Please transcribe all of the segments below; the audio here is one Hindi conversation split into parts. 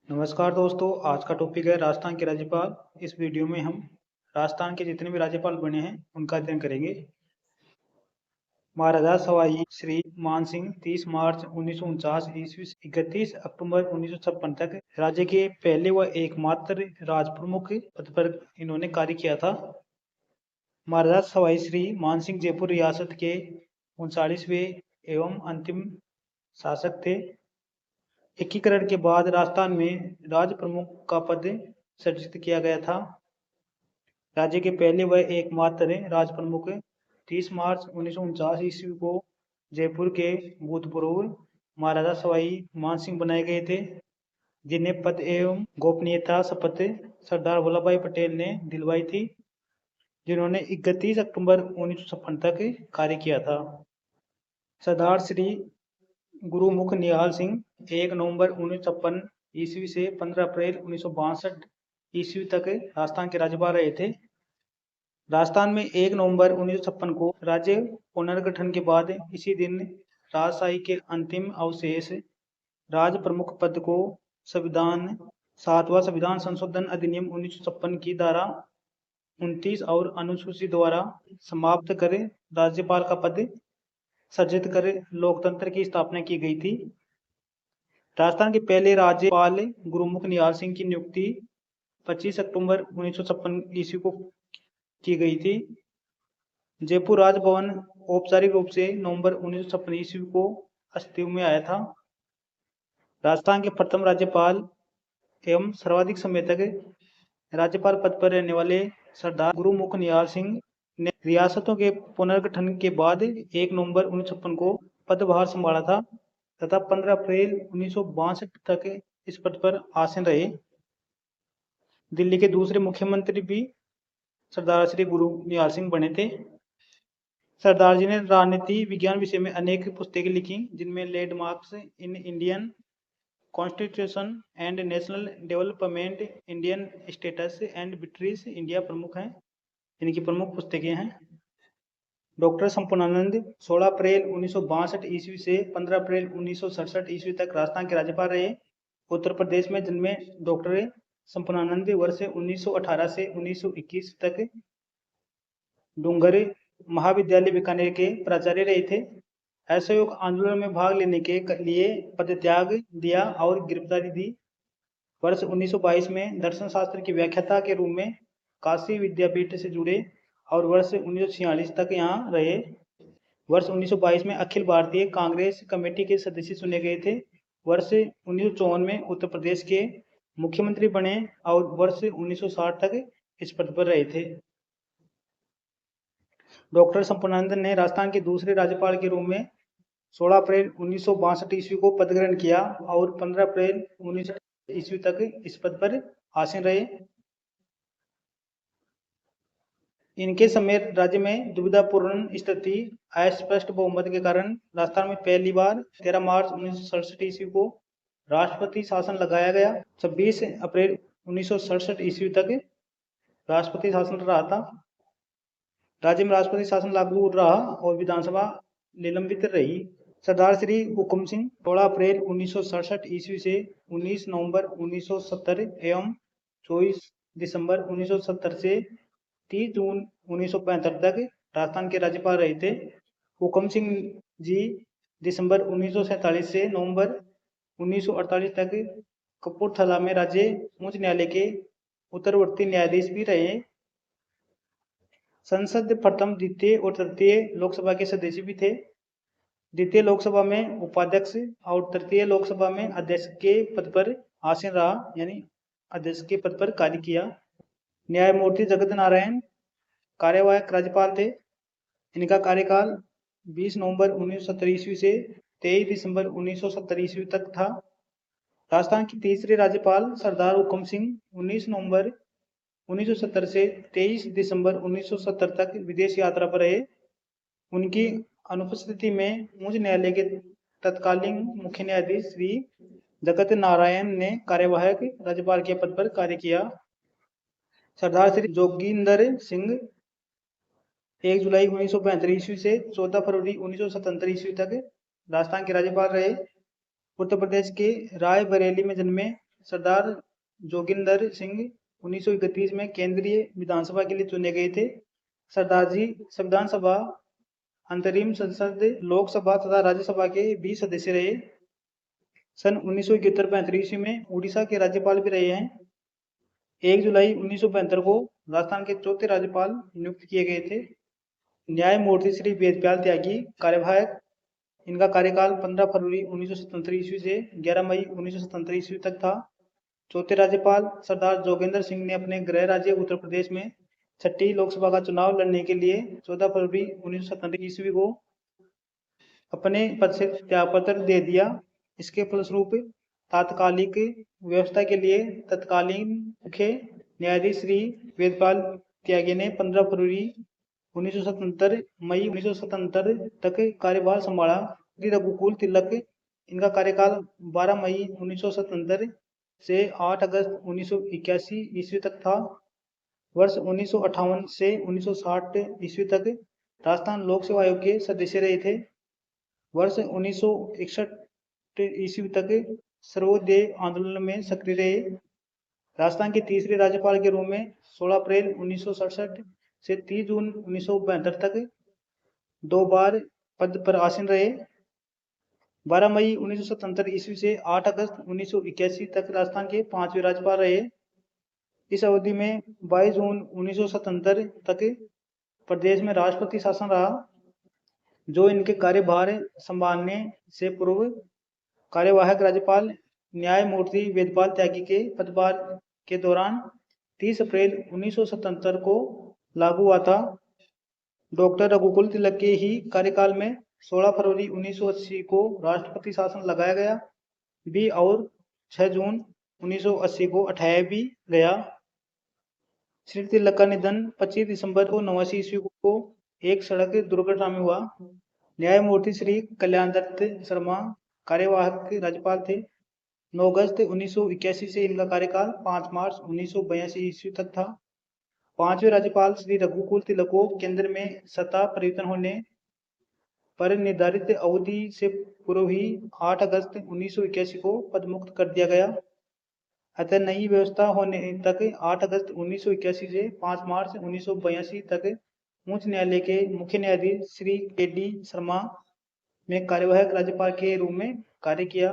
नमस्कार दोस्तों, आज का टॉपिक है राजस्थान के राज्यपाल। इस वीडियो में हम राजस्थान के जितने भी राज्यपाल बने हैं उनका अध्ययन करेंगे। महाराजा सवाई श्री मानसिंह 30 मार्च 1949 ईस्वी से 31 अक्टूबर 1956 तक राज्य के पहले व एकमात्र राजप्रमुख पद पर इन्होंने कार्य किया था। महाराजा सवाई श्री मानसिंह जयपुर रियासत के 39वें एवं अंतिम शासक थे। एकीकरण के बाद राजस्थान में राज प्रमुख का पद सृजित किया गया था। राज्य के पहले व एकमात्र राज प्रमुख 30 मार्च 1949 ईस्वी को जयपुर के भूतपूर्व महाराजा सवाई मानसिंह बनाए गए थे, जिन्हें पद एवं गोपनीयता शपथ सरदार वल्लभ भाई पटेल ने दिलवाई थी, जिन्होंने 31 अक्टूबर 1956 तक कार्य किया था। सरदार श्री गुरुमुख निहाल सिंह 1 नवंबर 1956 ईस्वी से 15 अप्रैल 1962 ईस्वी तक राजस्थान के राज्यपाल रहे थे। राजस्थान में 1 नवंबर 1956 को राज्य पुनर्गठन के बाद इसी दिन राजशाही के अंतिम अवशेष राज प्रमुख पद को संविधान 7वां संविधान संशोधन अधिनियम 1956 की धारा 29 और अनुसूची द्वारा समाप्त कर राज्यपाल का पद सृजित कर लोकतंत्र की स्थापना की गई थी। राजस्थान के पहले राज्यपाल गुरुमुख निहाल सिंह की नियुक्ति 25 अक्टूबर 1956 ईस्वी को की गई थी। जयपुर राजभवन औपचारिक रूप से नवंबर 1956 ईस्वी को अस्तित्व में आया था। राजस्थान के प्रथम राज्यपाल एवं सर्वाधिक समय तक राज्यपाल पद पर रहने वाले सरदार गुरुमुख निहाल सिंह ने रियासतों के पुनर्गठन के बाद 1 नवंबर 1956 को पदभार संभाला था तथा 15 अप्रैल 1962 तक इस पद पर आसीन रहे। दिल्ली के दूसरे मुख्यमंत्री भी सरदार श्री गुरु निहाल सिंह बने थे। सरदार जी ने राजनीति विज्ञान विषय में अनेक पुस्तकें लिखी, जिनमें landmarks in Indian constitution and national development, Indian status and British India प्रमुख हैं। इनकी प्रमुख पुस्तकें हैं। डॉक्टर संपूर्णानंद 16 अप्रैल 1962 ईस्वी से 15 अप्रैल 1967 ईस्वी तक राजस्थान के राज्यपाल रहे। उत्तर प्रदेश में जन्मे डॉक्टर संपूर्णानंद वर्ष 1918 से 1921 तक डूंगर महाविद्यालय बीकानेर के प्राचार्य रहे थे। असहयोग आंदोलन में भाग लेने के लिए पदत्याग दिया और गिरफ्तारी दी। वर्ष 1922 में दर्शन शास्त्र की व्याख्याता के रूप में काशी विद्यापीठ से जुड़े और वर्ष 1946 तक यहाँ रहे। वर्ष 1922 में अखिल भारतीय कांग्रेस कमेटी के सदस्य चुने गए थे। वर्ष 1954 में उत्तर प्रदेश के मुख्यमंत्री बने और वर्ष 1960 तक इस पद पर रहे थे। डॉक्टर संपूर्णानंद ने राजस्थान के दूसरे राज्यपाल के रूप में 16 अप्रैल 1962 ईस्वी को पद ग्रहण किया और 15 अप्रैल 19 ईस्वी तक इस पद पर आसीन रहे। इनके समय राज्य में दुविधापूर्ण स्थिति, अस्पष्ट बहुमत के कारण राजस्थान में पहली बार 13 मार्च 1967 ईस्वी को राष्ट्रपति शासन लगाया गया। 26 अप्रैल 1967 ईस्वी तक राष्ट्रपति शासन रहा था। राज्य में राष्ट्रपति शासन लागू रहा और विधानसभा निलंबित रही। सरदार श्री हुकुम सिंह 16 अप्रैल 1967 ईस्वी से 19 नवंबर 1970 एवं 24 दिसंबर 1970 से 30 जून 1975 तक राजस्थान के राज्यपाल रहे थे। हुकुम सिंह जी दिसंबर 1947 से नवंबर 1948 तक कपूरथला में राज्य उच्च न्यायालय के उत्तरवर्ती न्यायाधीश भी रहे। संसद प्रथम, द्वितीय और तृतीय लोकसभा के सदस्य भी थे। द्वितीय लोकसभा में उपाध्यक्ष और तृतीय लोकसभा में अध्यक्ष के पद पर आसीन रहा, यानी अध्यक्ष के पद पर कार्य किया। न्यायमूर्ति जगत नारायण कार्यवाहक राज्यपाल थे। इनका कार्यकाल 20 नवंबर 1970 ईस्वी से 23 दिसंबर 1970 ईस्वी तक था। राजस्थान के तीसरे राज्यपाल सरदार हुकुम सिंह 19 नवंबर 1970 से 23 दिसंबर 1970 तक विदेश यात्रा पर रहे। उनकी अनुपस्थिति में उच्च न्यायालय के तत्कालीन मुख्य न्यायाधीश श्री जगत नारायण ने कार्यवाहक राज्यपाल के पद पर कार्य किया। सरदार श्री जोगिंदर सिंह 1 जुलाई 1972 ईस्वी से 14 फरवरी 1977 ईस्वी तक राजस्थान के राज्यपाल रहे। उत्तर प्रदेश के रायबरेली में जन्मे सरदार जोगिंदर सिंह 1931 में केंद्रीय विधानसभा के लिए चुने गए थे। सरदार जी संविधान सभा, अंतरिम संसद, लोकसभा तथा राज्यसभा के भी सदस्य रहे। सन 1971-72 ईस्वी में उड़ीसा के राज्यपाल भी रहे हैं। 1 जुलाई 1972 को राजस्थान के चौथे राज्यपाल नियुक्त किए गए थे। न्यायमूर्ति श्री वेदपाल त्यागी कार्यवाहक, इनका कार्यकाल 15 फरवरी 1977 ईस्वी से 11 मई 1977 ईस्वी तक था। चौथे राज्यपाल सरदार जोगेंद्र सिंह ने अपने गृह राज्य उत्तर प्रदेश में 6ठी लोकसभा का चुनाव लड़ने के लिए 14 फरवरी 1977 ईस्वी को अपने पद से त्यागपत्र दे दिया। इसके फलस्वरूप तात्कालिक व्यवस्था के लिए तत्कालीन मुख्य न्यायाधीश श्री वेदपाल त्यागी ने 15 फरवरी 1977 मई 1977 तक कार्यभार संभाला। श्री रघुकुल तिलक, इनका कार्यकाल 12 मई 1977 से 8 अगस्त 1981 ईस्वी तक था। वर्ष 1958 से 1960 ईस्वी तक राजस्थान लोक सेवा आयोग के सदस्य रहे थे। वर्ष 1961 ईस्वी तक सर्वोदय आंदोलन में सक्रिय रहे। राजस्थान के तीसरे राज्यपाल के रूप में 16 अप्रैल 1967 से 30 जून 1972 तक 2 बार पद पर आसीन रहे। 12 मई 1977 ईस्वी से 8 अगस्त 1981 तक राजस्थान के 5वें राज्यपाल रहे। इस अवधि में 22 जून 1977 तक प्रदेश में राष्ट्रपति शासन रहा, जो इनके कार्यभार संभालने से पूर्व कार्यवाहक राज्यपाल न्यायमूर्ति वेदपाल त्यागी के पदभार के दौरान 30 अप्रैल 1977 को लागू हुआ था। डॉक्टर रघुकुल तिलक के ही कार्यकाल में 16 फरवरी 1980 को राष्ट्रपति शासन लगाया गया भी और 6 जून 1980 को हटाया भी गया। श्री तिलक का निधन 25 दिसंबर 1989 ईस्वी को एक सड़क दुर्घटना में हुआ। न्यायमूर्ति श्री कल्याण दत्त शर्मा कार्यवाहक राज्यपाल थे। 9 अगस्त 1981 से इनका कार्यकाल 5 मार्च 1982 ईस्वी तक था। 5वें राज्यपाल श्री रघुकुल तिलक को केंद्र में सत्ता परिवर्तन होने पर निर्धारित अवधि से पूर्व ही 8 अगस्त 1981 को पदमुक्त कर दिया गया। अतः नई व्यवस्था होने तक 8 अगस्त 1981 से 5 मार्च 1982 तक उच्च न्यायालय के मुख्य न्यायाधीश श्री के.डी. शर्मा ने कार्यवाहक राज्यपाल के रूप में कार्य किया।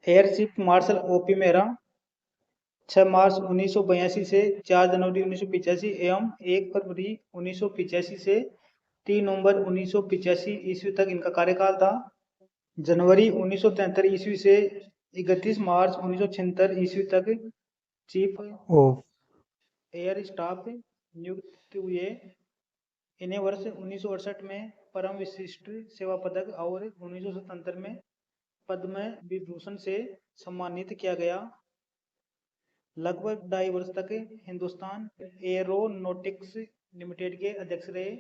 Air chief marshal OP. Mehra 6 मार्च 1982 से 4 जनवरी 1985 एवं 1 फरवरी 1985 से 3 नवंबर 1985 ईस्वी तक इनका कार्यकाल था। जनवरी 1973 ईस्वी से 31 मार्च 1976 ईस्वी तक चीफ ऑफ एयर स्टाफ नियुक्त हुए। इन्हें वर्ष 1968 में परम विशिष्ट सेवा पदक और 1977 में पद्म विभूषण से सम्मानित किया गया। लगभग 2.5 वर्ष तक हिंदुस्तान एरोनॉटिक्स लिमिटेड के अध्यक्ष रहे।